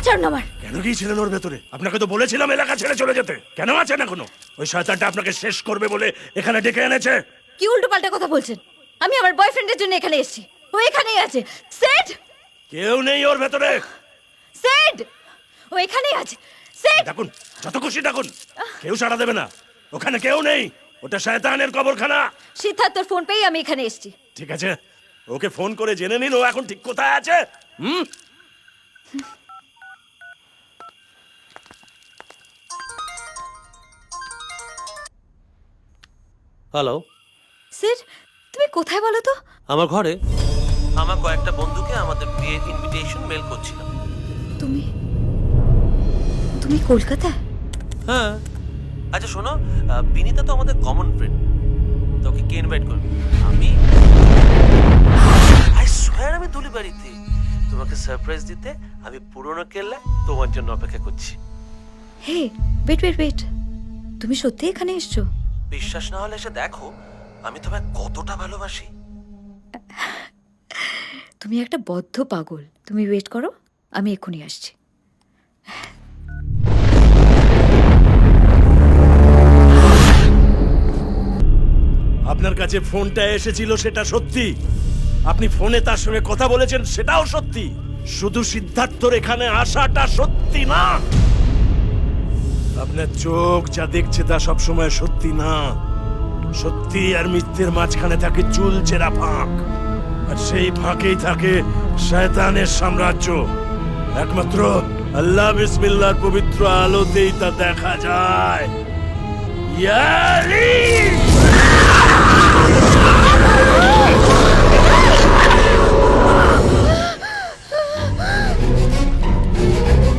ছাড়ুন আমার। কেন গিয়েছিলেন ওর ভেতরে? আপনাকে তো বলেছিলাম এলাকা ছেড়ে চলে যেতে। কেন আছেন এখনো? ওই শয়তানটা আপনাকে শেষ করবে বলে এখানে ডেকে এনেছে। কি উল্টো পাল্টা কথা বলছেন? আমি আমার বয়ফ্রেন্ডের জন্য এখানে এসেছি, ও এখানেই আছে। সেড, কেউ নেই ওর ভেতরে। সেড, ও এখানেই আছে। সেড, ডাকুন, যত খুশি ডাকুন, কেউ সাড়া দেবে না। ওখানে কেউ নেই, ওটা শয়তানের কবরখানা। সিদ্ধার্থর ফোন পেয়ে আমি এখানে এসেছি। ঠিক আছে, ওকে ফোন করে জেনে নিন ও এখন ঠিক কোথায় আছে। হ্যালো, সেড, তুমি কোথায় বলো তো? আমার ঘরে। আমার কয়েকটা বন্ধুকে আমাদের বিয়ের ইনভিটেশন মেল করছিলাম। তুমি তুমি কলকাতায়? হ্যাঁ। আচ্ছা শোনো, বিনিতা তো আমাদের কমন ফ্রেন্ড, তোকে কে ইনভাইট করবে? আমি আই সোয়ার আমি তুলি বাড়িতে তোমাকে সারপ্রাইজ দিতে আমি পুরনো কেল্লা তোমার জন্য অপেক্ষা করছি। হে, ওয়েট ওয়েট ওয়েট, তুমি সত্যি এখানে এসছো? বিশ্বাস না হলে এসে দেখো আমি তোমায় কতটা ভালোবাসি। তুমি একটা বদ্ধ পাগল। তুমি ওয়েট করো, আমি এক্ষুনি আসছি। আপনার কাছে ফোনটা এসেছিল সেটা সত্যি, আপনি ফোনে তার সঙ্গে কথা বলেছেন সেটাও সত্যি, শুধু সিদ্ধার্থর এখানে আসাটা সত্যি না। আপনার চোখ যা দেখছে তা সবসময় সত্যি না। সত্যি আর মিথ্যের মাঝখানে থাকে চুলচেরা ফাঁক, আর সেই ফাঁকেই থাকে শয়তানের সাম্রাজ্য। একমাত্র আল্লাহ বিসমিল্লাহর পবিত্র আলোতেই তা দেখা যায়। ইয়ালি!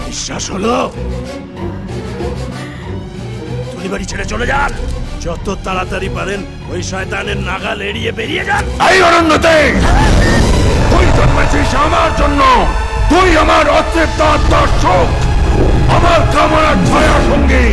বিশ্বাস হলো? তুলি বাড়ি ছেড়ে চলে যান, যত তাড়াতাড়ি পারেন ওই শয়তানের নাগাল এড়িয়ে বেরিয়ে যান। এই অরণ্যতে তুই জন্মেছিস আমার জন্য, তুই আমার অতৃপ্ত আত্মার সুখ, আমার কামনার ছায়া সঙ্গী।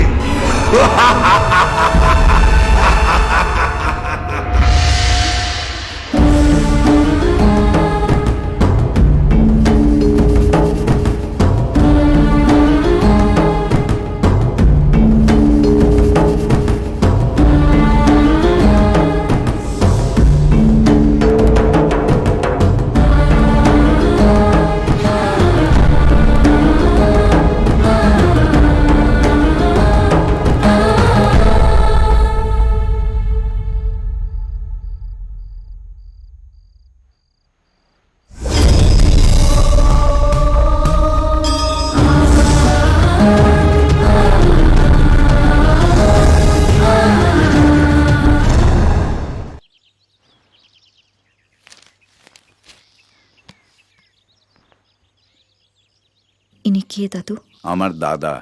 ইনি কে দাদু? আমার দাদা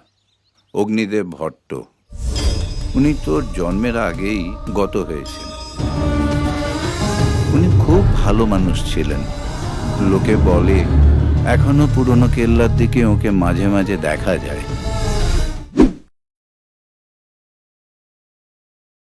অগ্নিদেব ভট্ট। উনি তোর জন্মের আগেই গত হয়েছেন। উনি খুব ভালো মানুষ ছিলেন। লোকে বলে এখনো পুরনো কেল্লার দিকে ওকে মাঝে মাঝে দেখা যায়।